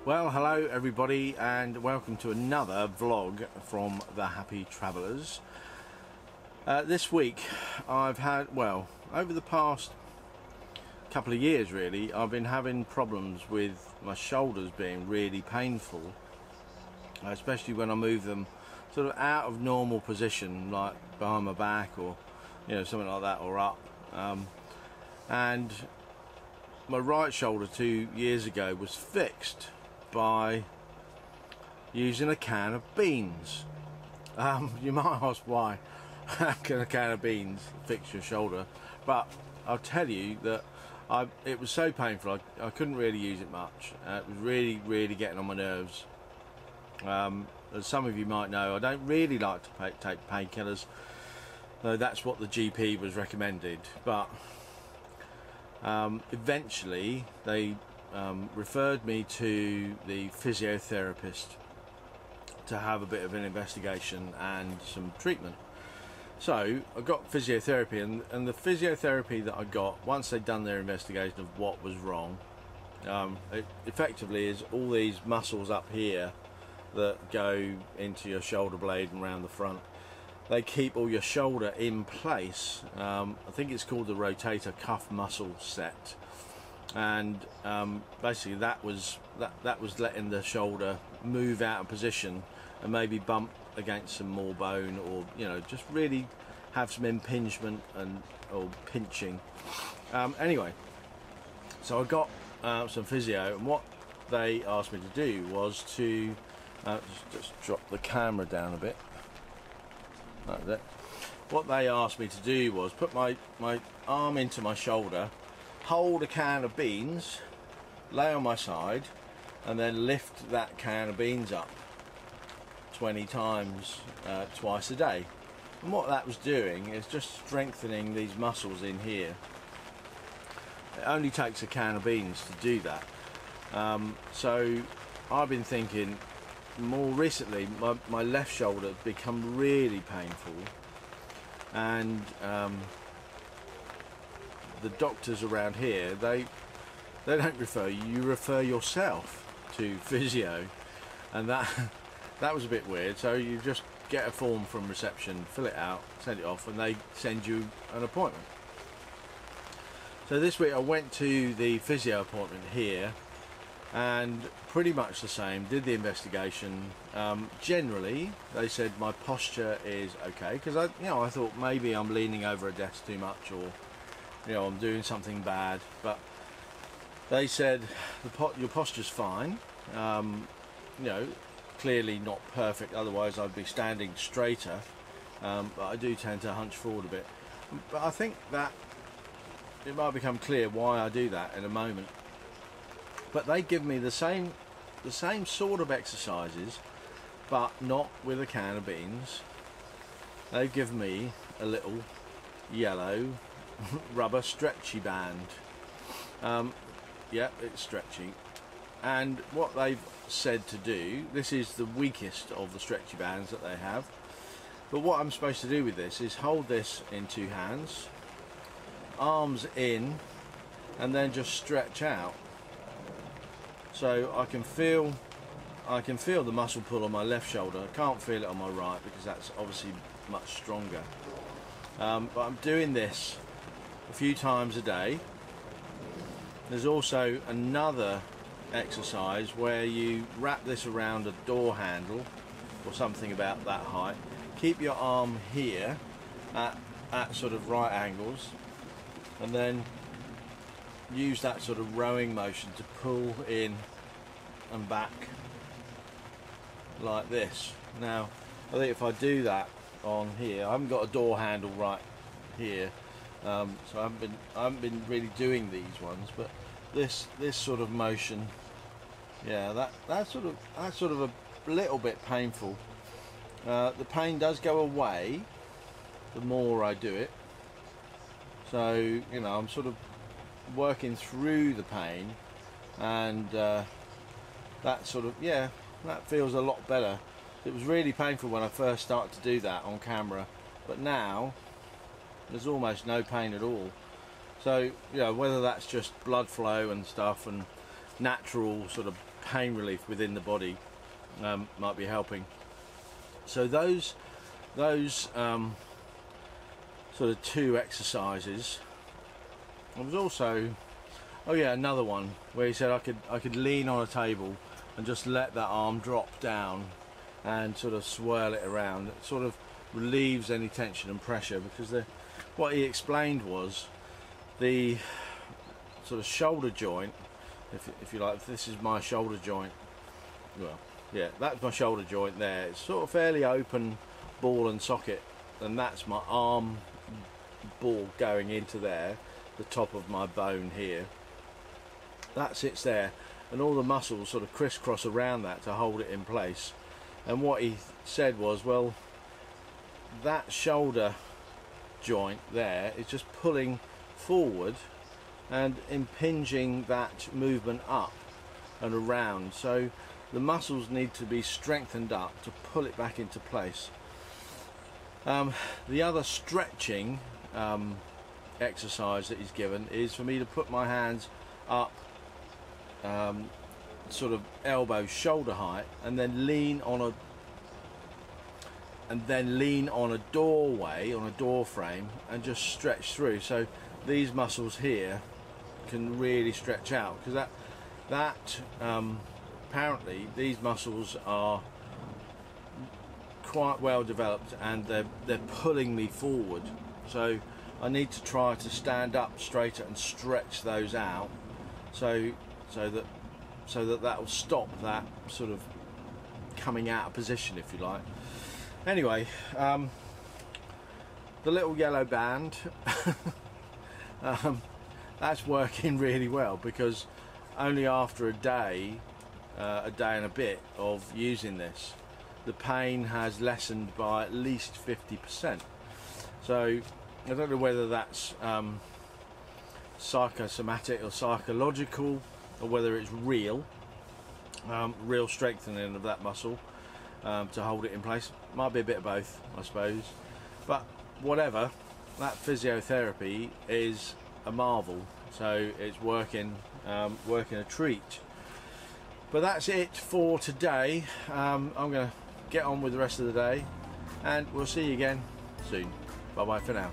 Well, hello everybody and welcome to another vlog from the Happy Travellers. This week I've had, well, over the past couple of years really, I've been having problems with my shoulders being really painful, especially when I move them sort of out of normal position, like behind my back or something like that, or up. And my right shoulder 2 years ago was fixed by using a can of beans. You might ask why can a can of beans fix your shoulder, but I'll tell you that it was so painful I couldn't really use it much. It was really getting on my nerves. As some of you might know, I don't really like to take painkillers, though that's what the GP was recommended, but eventually they referred me to the physiotherapist to have a bit of an investigation and some treatment. So I got physiotherapy, and the physiotherapy that I got, once they'd done their investigation of what was wrong, it effectively is all these muscles up here that go into your shoulder blade and around the front. They keep all your shoulder in place. I think it's called the rotator cuff muscle set, and basically that was letting the shoulder move out of position and maybe bump against some more bone, or just really have some impingement or pinching. Anyway, so I got some physio, and what they asked me to do was to just drop the camera down a bit. Like that. What they asked me to do was put my arm into my shoulder, hold a can of beans, lay on my side, and then lift that can of beans up 20 times twice a day. And what that was doing is just strengthening these muscles in here. It only takes a can of beans to do that. So I've been thinking, more recently my left shoulder has become really painful, and the doctors around here, they don't refer you, you refer yourself to physio, and that was a bit weird. So you just get a form from reception, fill it out, send it off, and they send you an appointment. So this week I went to the physio appointment here, and pretty much the same, did the investigation. Generally they said my posture is okay, because I thought maybe I'm leaning over a desk too much, or I'm doing something bad, but they said your posture's fine. Clearly not perfect, otherwise I'd be standing straighter, but I do tend to hunch forward a bit. But I think that it might become clear why I do that in a moment. But they give me the same sort of exercises, but not with a can of beans. They give me a little yellow rubber stretchy band. Yeah, it's stretchy. And what they've said to do, this is the weakest of the stretchy bands that they have, but what I'm supposed to do with this is hold this in two hands, arms in, and then just stretch out. So I can feel the muscle pull on my left shoulder. I can't feel it on my right because that's obviously much stronger. But I'm doing this a few times a day. There's also another exercise where you wrap this around a door handle or something about that height. Keep your arm here at sort of right angles, and then use that sort of rowing motion to pull in and back like this. Now I think if I do that on here, I haven't got a door handle right here, so I haven't been really doing these ones, but this sort of motion, yeah, that's sort of a little bit painful. The pain does go away the more I do it, so I'm sort of working through the pain, and that sort of, yeah, that feels a lot better. It was really painful when I first started to do that on camera, but now there's almost no pain at all. So whether that's just blood flow and stuff and natural sort of pain relief within the body might be helping. So those sort of 2 exercises. There was also, oh yeah, another one where he said I could lean on a table and just let that arm drop down and sort of swirl it around. It sort of relieves any tension and pressure, because what he explained was the sort of shoulder joint, if you like, if this is my shoulder joint, well, yeah, that's my shoulder joint there. It's sort of fairly open ball and socket, and that's my arm ball going into there, the top of my bone here. That sits there, and all the muscles sort of crisscross around that to hold it in place. And what he said was, well, that shoulder joint there is just pulling forward and impinging that movement up and around, so the muscles need to be strengthened up to pull it back into place. The other stretching exercise that he's given is for me to put my hands up sort of elbow shoulder height, and then lean on a doorway, on a door frame, and just stretch through. So these muscles here can really stretch out, because apparently these muscles are quite well developed, and they're pulling me forward. So I need to try to stand up straighter and stretch those out, so that will stop that sort of coming out of position, if you like. Anyway, the little yellow band, that's working really well, because only after a day and a bit of using this, the pain has lessened by at least 50%. So I don't know whether that's psychosomatic or psychological, or whether it's real strengthening of that muscle to hold it in place. Might be a bit of both, I suppose. But whatever, that physiotherapy is a marvel. So it's working a treat. But that's it for today. I'm going to get on with the rest of the day, and we'll see you again soon. Bye bye for now.